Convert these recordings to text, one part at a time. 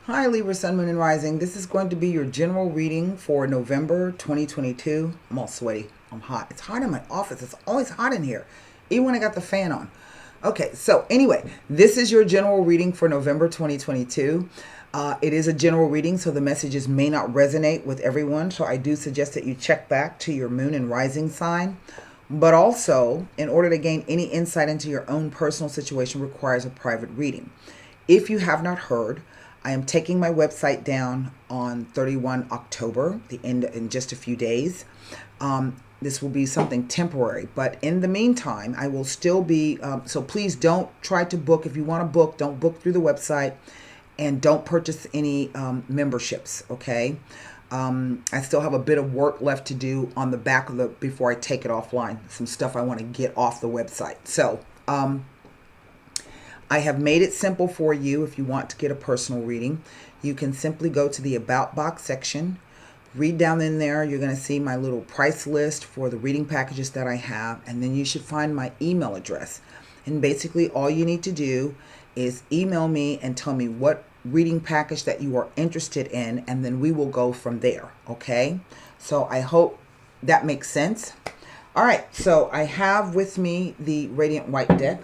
Hi Libra, Sun, Moon, and Rising. This is going to be your general reading for November 2022. I'm all sweaty. I'm hot. It's hot in my office. It's always hot in here, even when I got the fan on. Okay, so anyway, this is your general reading for November 2022. It is a general reading, so the messages may not resonate with everyone. So I do suggest that you check back to your Moon and Rising sign. But also, in order to gain any insight into your own personal situation requires a private reading. If you have not heard, I am taking my website down on 31 October, the end in just a few days. This will be something temporary, but in the meantime, I will still be, so please don't try to book. If you want to book, don't book through the website, and don't purchase any memberships, okay? I still have a bit of work left to do on the back of the, before I take it offline, some stuff I want to get off the website. So, I have made it simple for you. If you want to get a personal reading, you can simply go to the About box section. Read down in there. You're going to see my little price list for the reading packages that I have. And then you should find my email address. And basically all you need to do is email me and tell me what reading package that you are interested in. And then we will go from there. Okay. So I hope that makes sense. All right. So I have with me the Radiant White deck.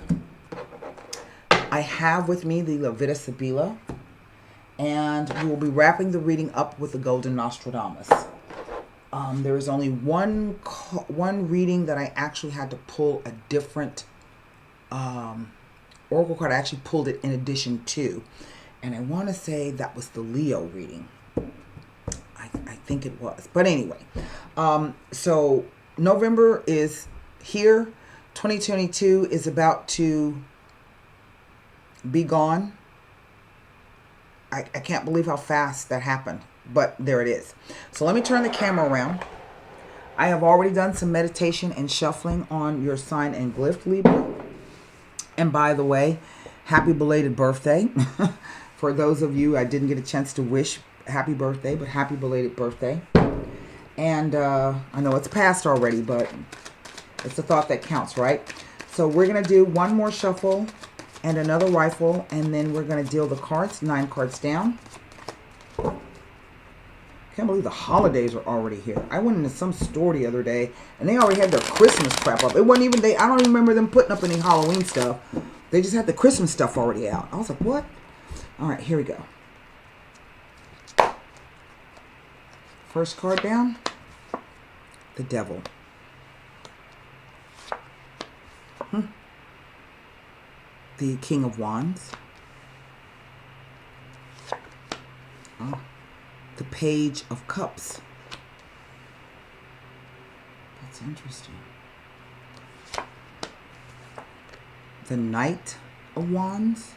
I have with me the Levita Sibila, and we will be wrapping the reading up with the Golden Nostradamus. There is only one reading that I actually had to pull a different oracle card. I actually pulled it in addition to, and I want to say that was the Leo reading. I think it was, but anyway. So November is here. 2022 is about to be gone. I can't believe how fast that happened, but there it is. So let me turn the camera around. I have already done some meditation and shuffling on your sign and glyph, Libra. And by the way, happy belated birthday. For those of you I didn't get a chance to wish happy birthday, but happy belated birthday. And I know it's past already, but it's the thought that counts, right? So we're going to do one more shuffle and another rifle, and then we're going to deal the cards, 9 cards down. Can't believe the holidays are already here. I went into some store the other day, and they already had their Christmas crap up. It wasn't even, I don't even remember them putting up any Halloween stuff. They just had the Christmas stuff already out. I was like, what? All right, here we go. First card down, the Devil. The King of Wands. The Page of Cups. That's interesting. The Knight of Wands.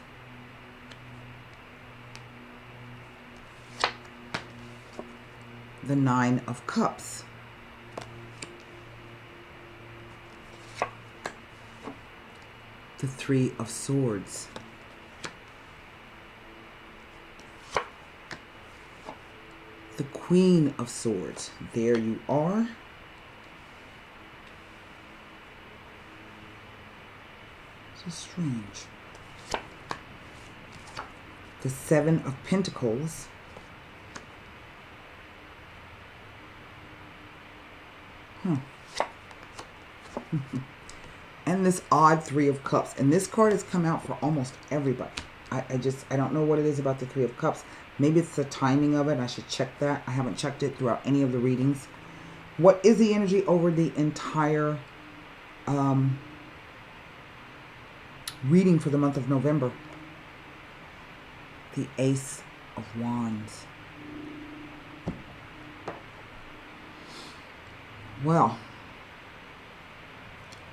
The Nine of Cups. The Three of Swords. The Queen of Swords. There you are. This is strange. The Seven of Pentacles. And this odd Three of Cups. And this card has come out for almost everybody. I don't know what it is about the Three of Cups. Maybe it's the timing of it. I should check that. I haven't checked it throughout any of the readings. What is the energy over the entire reading for the month of November? The Ace of Wands. Well,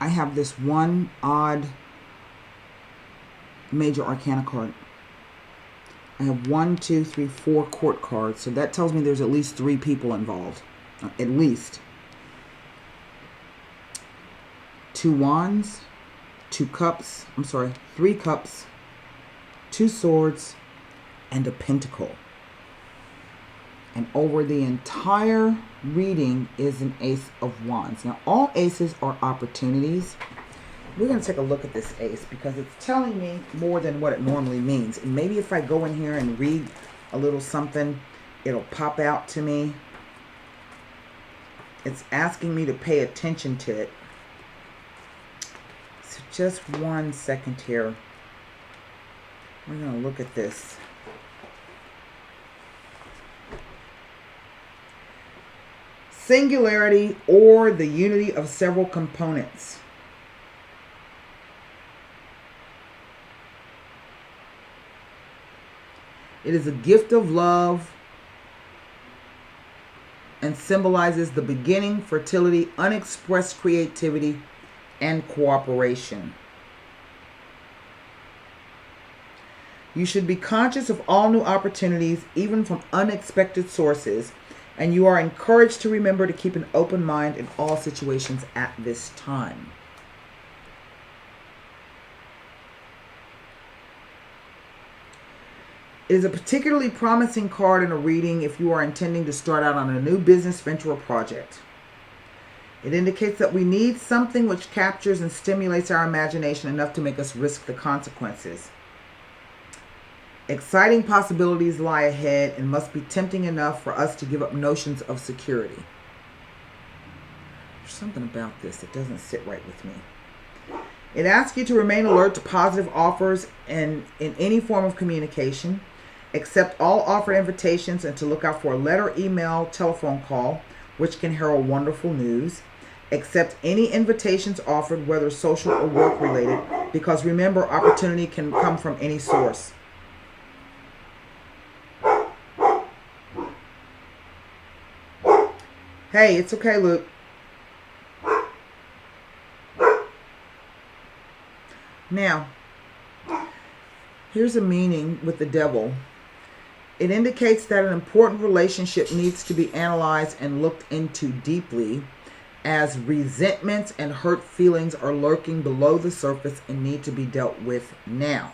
I have this one odd major arcana card. I have 1, 2, 3, 4 court cards. So that tells me there's at least 3 people involved. At least. 2 wands, 2 cups. I'm sorry, 3 cups, 2 swords, and a pentacle. And over the entire reading is an Ace of Wands. Now, all aces are opportunities. We're going to take a look at this ace because it's telling me more than what it normally means. And maybe if I go in here and read a little something, it'll pop out to me. It's asking me to pay attention to it. So just 1 second here. We're going to look at this. Singularity or the unity of several components. It is a gift of love and symbolizes the beginning, fertility, unexpressed creativity, and cooperation. You should be conscious of all new opportunities, even from unexpected sources, and you are encouraged to remember to keep an open mind in all situations at this time. It is a particularly promising card in a reading if you are intending to start out on a new business venture or project. It indicates that we need something which captures and stimulates our imagination enough to make us risk the consequences. Exciting possibilities lie ahead and must be tempting enough for us to give up notions of security. There's something about this that doesn't sit right with me. It asks you to remain alert to positive offers in any form of communication. Accept all offered invitations and to look out for a letter, email, telephone call, which can herald wonderful news. Accept any invitations offered, whether social or work related, because remember, opportunity can come from any source. Hey, it's okay, Luke. Now, here's a meaning with the devil. It indicates that an important relationship needs to be analyzed and looked into deeply, as resentments and hurt feelings are lurking below the surface and need to be dealt with now.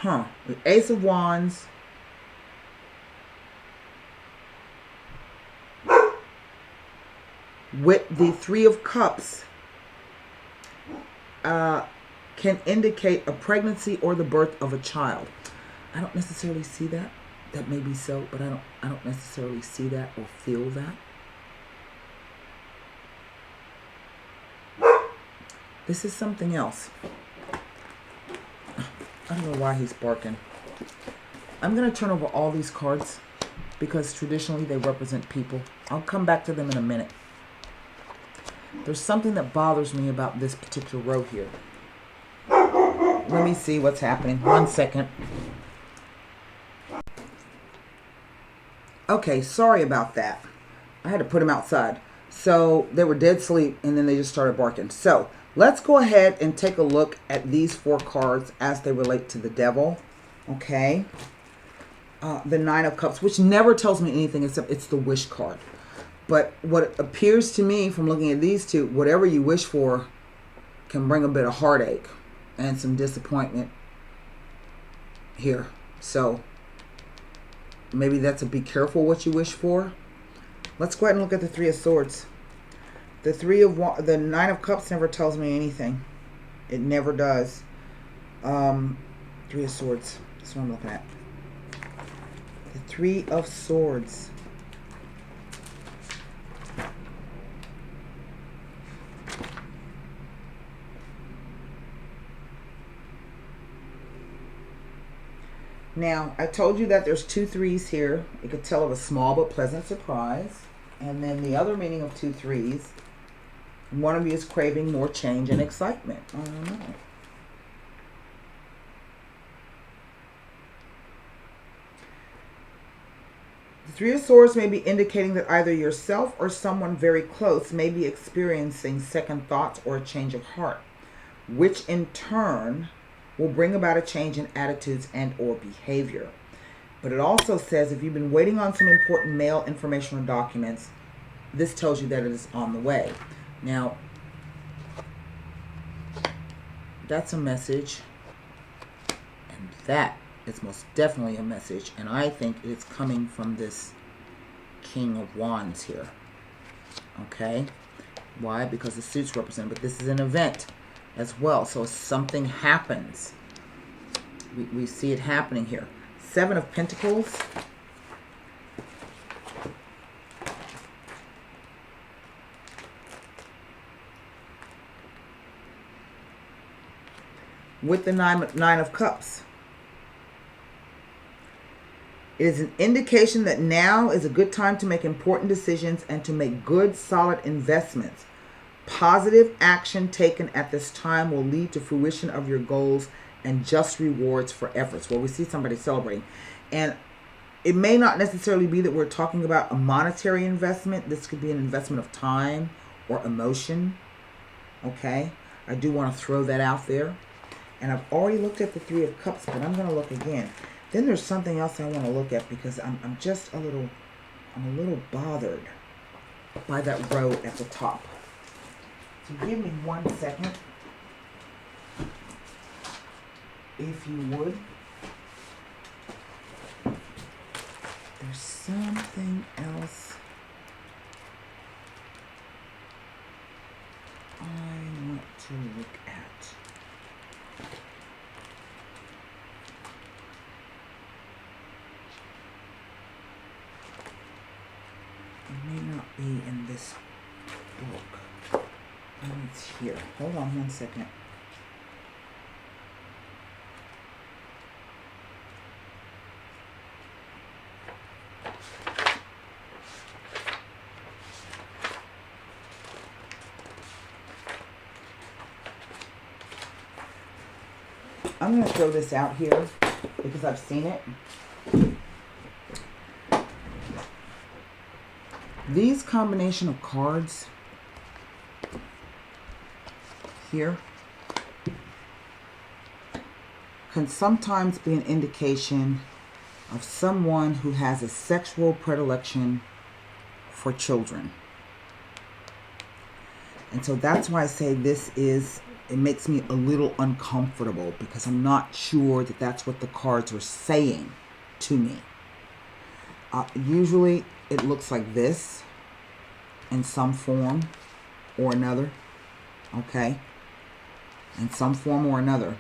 The Ace of Wands. With the Three of Cups. Can indicate a pregnancy or the birth of a child. I don't necessarily see that. That may be so, but I don't necessarily see that or feel that. This is something else. I don't know why he's barking. I'm going to turn over all these cards because traditionally they represent people. I'll come back to them in a minute. There's something that bothers me about this particular row here. Let me see what's happening. 1 second. Okay, sorry about that. I had to put them outside. So they were dead asleep and then they just started barking. So let's go ahead and take a look at these 4 cards as they relate to the devil. Okay. The Nine of Cups, which never tells me anything except it's the wish card. But what appears to me from looking at these two, whatever you wish for can bring a bit of heartache and some disappointment here. So maybe that's a be careful what you wish for. Let's go ahead and look at the Three of Swords. The Nine of Cups never tells me anything. It never does. Three of Swords. That's what I'm looking at. The Three of Swords. Now, I told you that there's 2 threes here. You could tell of a small but pleasant surprise. And then the other meaning of 2 threes, one of you is craving more change and excitement. I don't know. The Three of Swords may be indicating that either yourself or someone very close may be experiencing second thoughts or a change of heart, which in turn will bring about a change in attitudes and or behavior. But it also says if you've been waiting on some important mail, information, or documents, this tells you that it is on the way. Now, that's a message, and that is most definitely a message, and I think it's coming from this King of Wands here. Okay? Why? Because the suits represent, but this is an event as well. So something happens. we see it happening here. Seven of Pentacles. With the Nine of Cups. It is an indication that now is a good time to make important decisions and to make good, solid investments. Positive action taken at this time will lead to fruition of your goals and just rewards for efforts. Well, we see somebody celebrating. And it may not necessarily be that we're talking about a monetary investment. This could be an investment of time or emotion. Okay? I do want to throw that out there. And I've already looked at the Three of Cups, but I'm going to look again. Then there's something else I want to look at because I'm just a little bothered by that row at the top. So give me 1 second, if you would. There's something else I want to look at. It may not be in this book. Oh, it's here. Hold on 1 second. I'm going to throw this out here because I've seen it. These combination of cards here can sometimes be an indication of someone who has a sexual predilection for children. And so that's why I say it makes me a little uncomfortable because I'm not sure that that's what the cards are saying to me. Usually it looks like this in some form or another. Okay? In some form or another.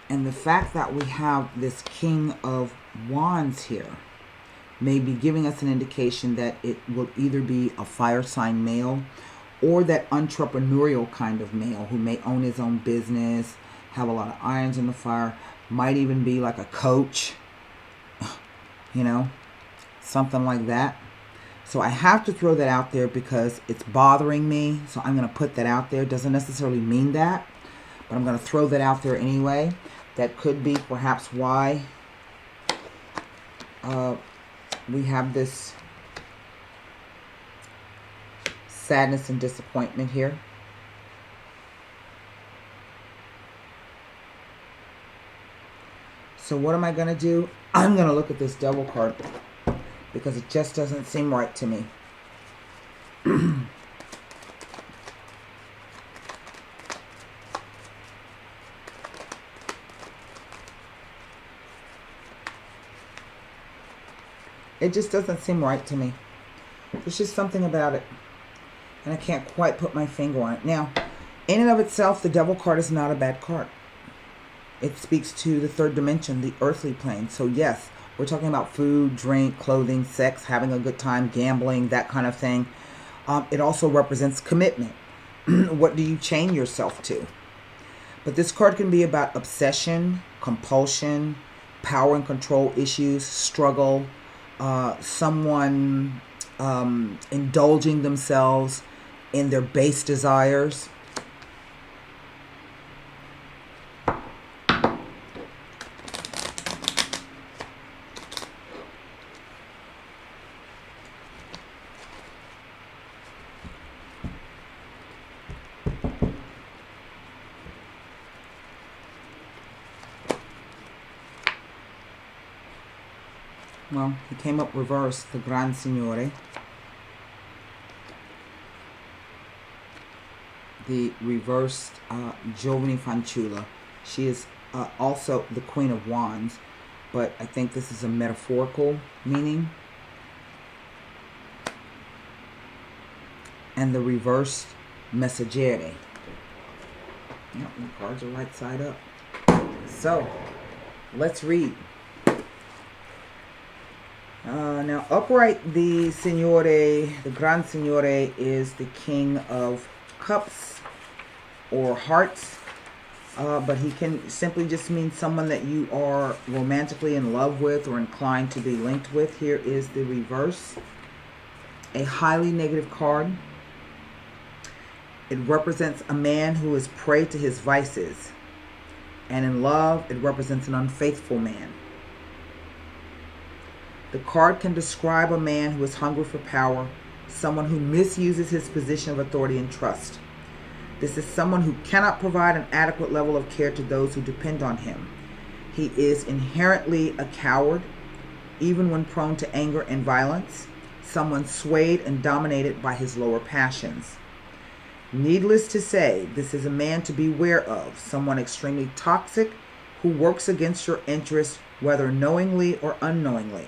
And the fact that we have this King of Wands here may be giving us an indication that it will either be a fire sign male or that entrepreneurial kind of male who may own his own business, have a lot of irons in the fire, might even be like a coach, you know, something like that. So I have to throw that out there because it's bothering me. So I'm going to put that out there. Doesn't necessarily mean that, but I'm going to throw that out there anyway. That could be perhaps why we have this sadness and disappointment here. So what am I going to do? I'm going to look at this Devil card because it just doesn't seem right to me. It just doesn't seem right to me. There's just something about it. And I can't quite put my finger on it. Now, in and of itself, the Devil card is not a bad card. It speaks to the third dimension, the earthly plane. So yes, we're talking about food, drink, clothing, sex, having a good time, gambling, that kind of thing. It also represents commitment. What do you chain yourself to? But this card can be about obsession, compulsion, power and control issues, struggle, someone indulging themselves in their base desires. Well, he came up reversed, the Gran Signore. The reversed Giovane Fanciulla. She is also the Queen of Wands, but I think this is a metaphorical meaning. And the reversed Messaggere. Yep, the cards are right side up. So, let's read. Now, upright, the Signore, the Gran Signore, is the King of Cups or Hearts. But he can simply just mean someone that you are romantically in love with or inclined to be linked with. Here is the reverse. A highly negative card. It represents a man who is prey to his vices. And in love, it represents an unfaithful man. The card can describe a man who is hungry for power, someone who misuses his position of authority and trust. This is someone who cannot provide an adequate level of care to those who depend on him. He is inherently a coward, even when prone to anger and violence, someone swayed and dominated by his lower passions. Needless to say, this is a man to beware of, someone extremely toxic who works against your interests, whether knowingly or unknowingly.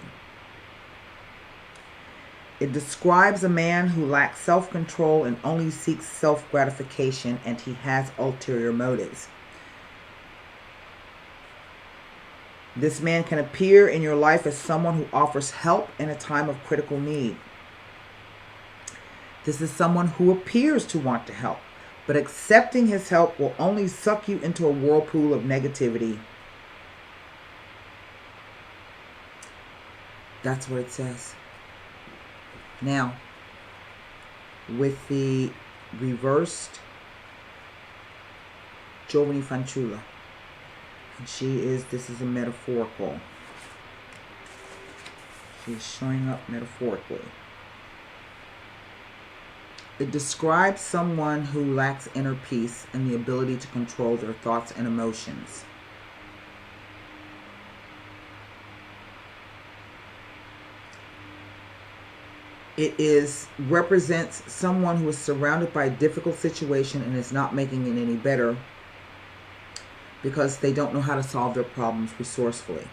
It describes a man who lacks self-control and only seeks self-gratification, and he has ulterior motives. This man can appear in your life as someone who offers help in a time of critical need. This is someone who appears to want to help, but accepting his help will only suck you into a whirlpool of negativity. That's what it says. Now, with the reversed Giovani Fanciulla, and this is a metaphorical. She's showing up metaphorically. It describes someone who lacks inner peace and the ability to control their thoughts and emotions. It represents someone who is surrounded by a difficult situation and is not making it any better because they don't know how to solve their problems resourcefully.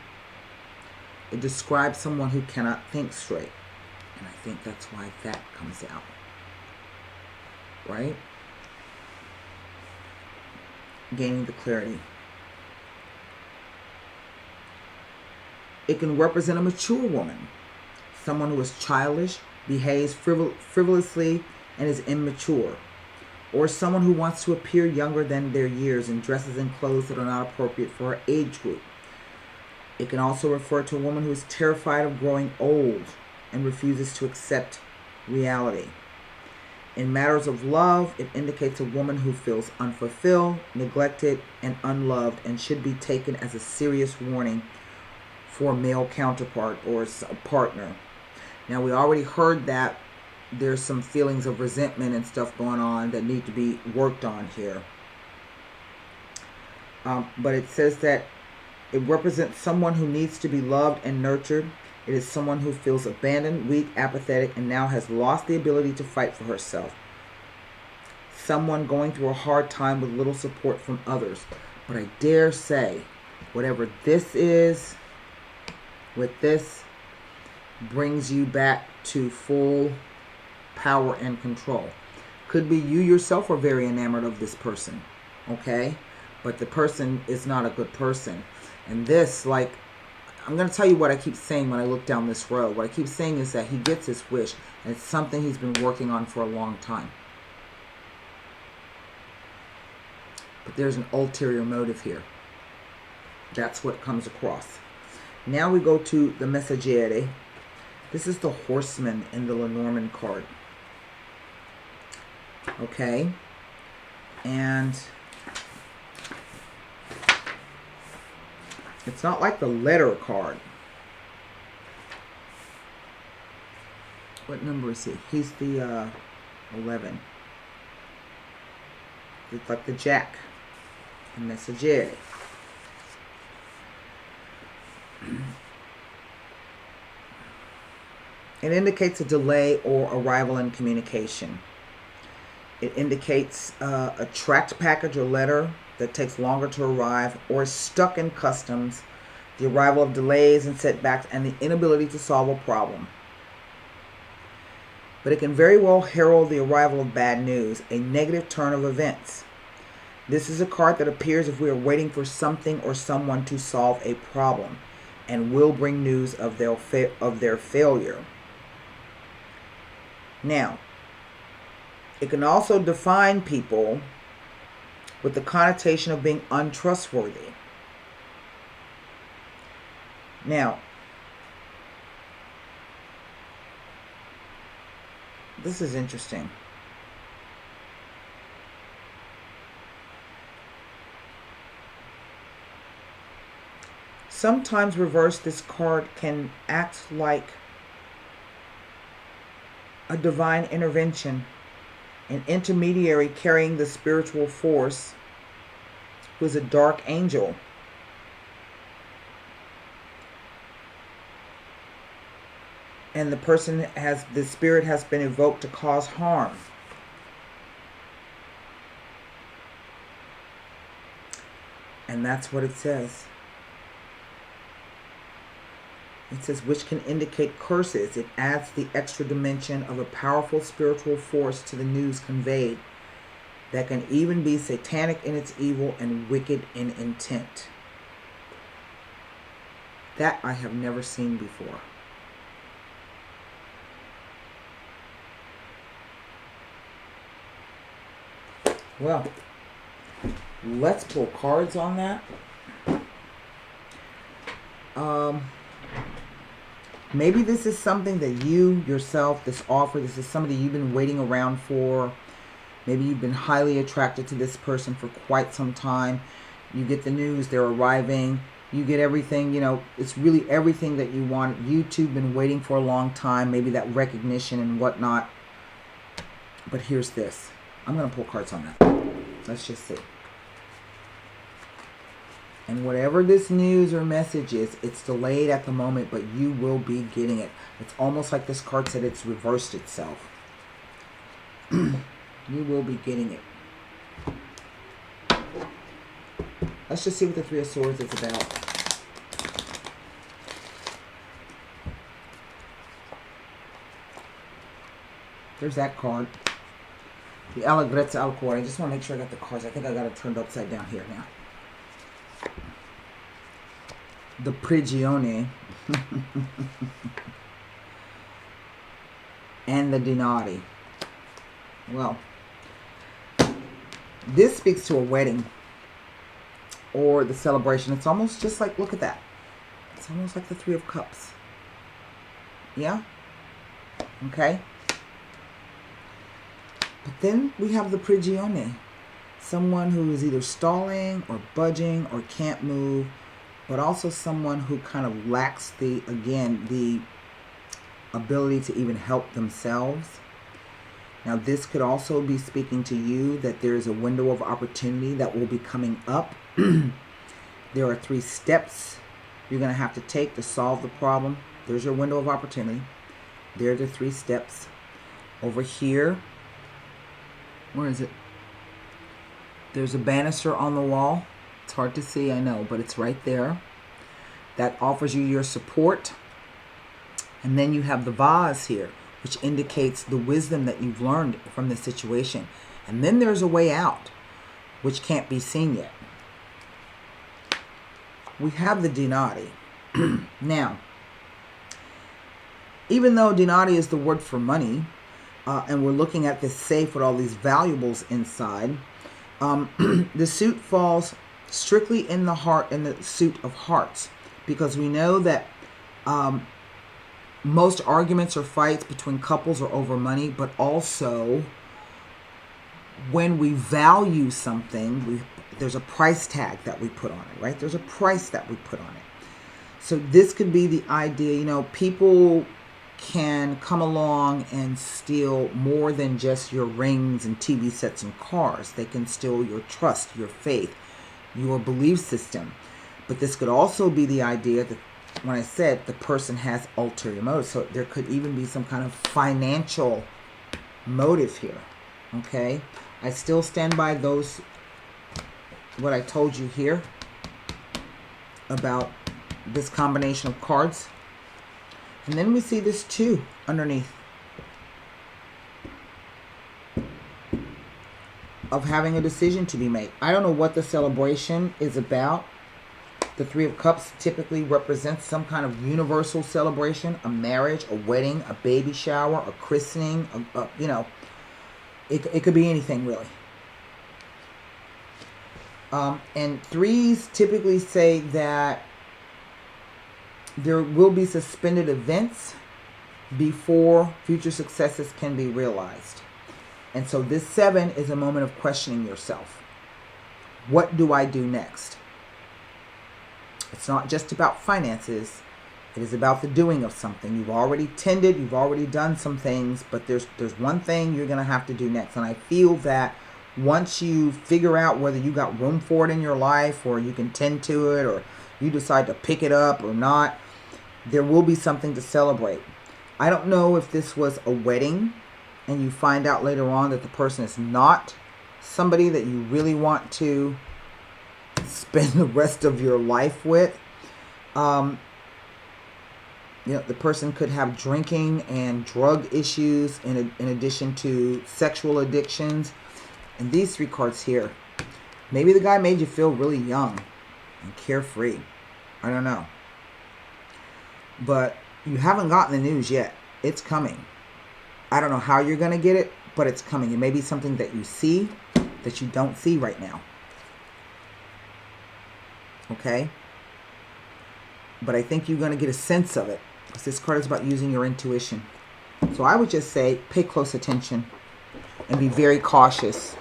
It describes someone who cannot think straight. And I think that's why that comes out. Right? Gaining the clarity. It can represent a mature woman. Someone who is childish, behaves frivolously, and is immature. Or someone who wants to appear younger than their years and dresses in clothes that are not appropriate for her age group. It can also refer to a woman who is terrified of growing old and refuses to accept reality. In matters of love, it indicates a woman who feels unfulfilled, neglected, and unloved, and should be taken as a serious warning for a male counterpart or a partner. Now, we already heard that there's some feelings of resentment and stuff going on that need to be worked on here. But it says that it represents someone who needs to be loved and nurtured. It is someone who feels abandoned, weak, apathetic, and now has lost the ability to fight for herself. Someone going through a hard time with little support from others. But I dare say, whatever this is, with this, brings you back to full power and control. Could be you yourself are very enamored of this person, okay? But the person is not a good person. And this, like, I'm going to tell you what I keep saying when I look down this road. What I keep saying is that he gets his wish, and it's something he's been working on for a long time. But there's an ulterior motive here. That's what comes across. Now we go to the Messaggere. This is the horseman in the Lenormand card. Okay. And it's not like the letter card. What number is he? He's the 11. It's like the Jack. The Messaggere. It indicates a delay or arrival in communication. It indicates a tracked package or letter that takes longer to arrive or is stuck in customs, the arrival of delays and setbacks, and the inability to solve a problem. But it can very well herald the arrival of bad news, a negative turn of events. This is a card that appears if we are waiting for something or someone to solve a problem and will bring news of their failure. Now, it can also define people with the connotation of being untrustworthy. Now, this is interesting. Sometimes reverse, this card can act like a divine intervention, an intermediary carrying the spiritual force, who is a dark angel. And the spirit has been evoked to cause harm. And that's what it says. It says, which can indicate curses. It adds the extra dimension of a powerful spiritual force to the news conveyed that can even be satanic in its evil and wicked in intent. That I have never seen before. Well, let's pull cards on that. Maybe this is something that you yourself, this offer, this is somebody you've been waiting around for. Maybe you've been highly attracted to this person for quite some time. You get the news, they're arriving. You get everything, it's really everything that you want. You two have been waiting for a long time, maybe that recognition and whatnot. But here's this. I'm going to pull cards on that. Let's just see. And whatever this news or message is, it's delayed at the moment, but you will be getting it. It's almost like this card said it's reversed itself. You will be getting it. Let's just see what the Three of Swords is about. There's that card. The Allegrezza al Cuore. I just want to make sure I got the cards. I think I got it turned upside down here now. The Prigione. And the Dinari. Well, this speaks to a wedding or the celebration. It's almost just like, look at that. It's almost like the Three of Cups. Yeah? Okay. But then we have the Prigione. Someone who is either stalling or budging or can't move, but also someone who kind of lacks the ability to even help themselves. Now, this could also be speaking to you that there is a window of opportunity that will be coming up. There are 3 steps you're going to have to take to solve the problem. There's your window of opportunity. There are the 3 steps. Over here, where is it? There's a banister on the wall. It's hard to see, I know, but it's right there. That offers you your support. And then you have the vase here, which indicates the wisdom that you've learned from this situation. And then there's a way out, which can't be seen yet. We have the Dinari. Now, even though Dinari is the word for money, and we're looking at this safe with all these valuables inside, the suit falls strictly in the suit of hearts, because we know that most arguments or fights between couples are over money, but also when we value something, there's a price tag that we put on it, right? There's a price that we put on it. So this could be the idea, people can come along and steal more than just your rings and TV sets and cars. They can steal your trust, your faith, your belief system. But this could also be the idea that when I said the person has ulterior motives, so there could even be some kind of financial motive here. Okay? I still stand by what I told you here about this combination of cards. And then we see this 2 underneath. of having a decision to be made. I don't know what the celebration is about. The Three of Cups typically represents some kind of universal celebration, a marriage, a wedding, a baby shower, a christening, you know, it could be anything really. And threes typically say that there will be suspended events before future successes can be realized. And so this 7 is a moment of questioning yourself. What do I do next? It's not just about finances. It is about the doing of something. You've already tended, you've already done some things, but there's one thing you're going to have to do next. And I feel that once you figure out whether you got room for it in your life, or you can tend to it, or you decide to pick it up or not, there will be something to celebrate. I don't know if this was a wedding and you find out later on that the person is not somebody that you really want to spend the rest of your life with. You know, the person could have drinking and drug issues in addition to sexual addictions. And these 3 cards here, maybe the guy made you feel really young and carefree. I don't know. But you haven't gotten the news yet. It's coming. I don't know how you're going to get it, but it's coming. It may be something that you see that you don't see right now. Okay? But I think you're going to get a sense of it, because this card is about using your intuition. So I would just say pay close attention and be very cautious.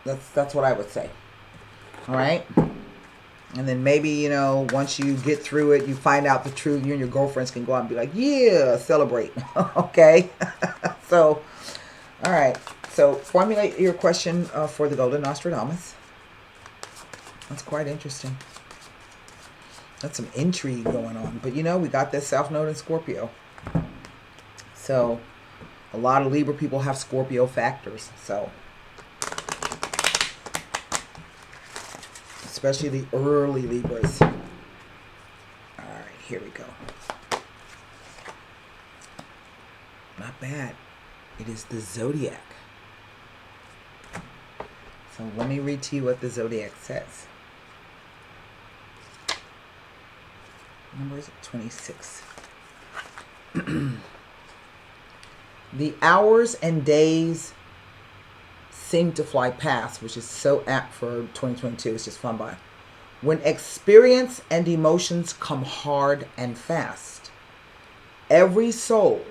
That's what I would say. All right? And then maybe, you know, once you get through it, you find out the truth. You and your girlfriends can go out and be like, yeah, celebrate. Okay? So, all right. So formulate your question for the Golden Nostradamus. That's quite interesting. That's some intrigue going on. But, you know, we got this South Node in Scorpio. So a lot of Libra people have Scorpio factors. So especially the early Libras. All right, here we go. Not bad. It is the Zodiac. So let me read to you what the Zodiac says. Number is 26. The hours and days seem to fly past, which is so apt for 2022. It's just fun by. When experience and emotions come hard and fast, every soul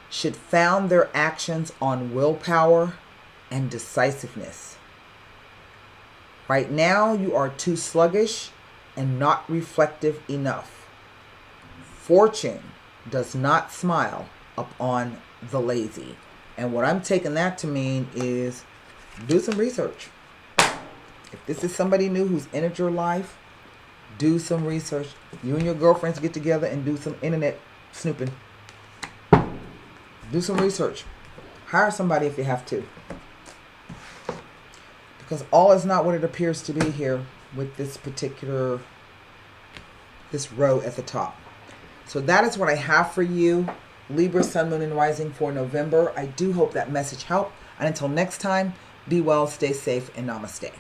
should found their actions on willpower and decisiveness. Right now, you are too sluggish and not reflective enough. Fortune does not smile upon the lazy. And what I'm taking that to mean is do some research. If this is somebody new who's entered your life, do some research. You and your girlfriends get together and do some internet snooping. Do some research. Hire somebody if you have to. Because all is not what it appears to be here with this particular, this row at the top. So that is what I have for you, Libra, Sun, Moon, and Rising for November. I do hope that message helped. And until next time, be well, stay safe, and namaste.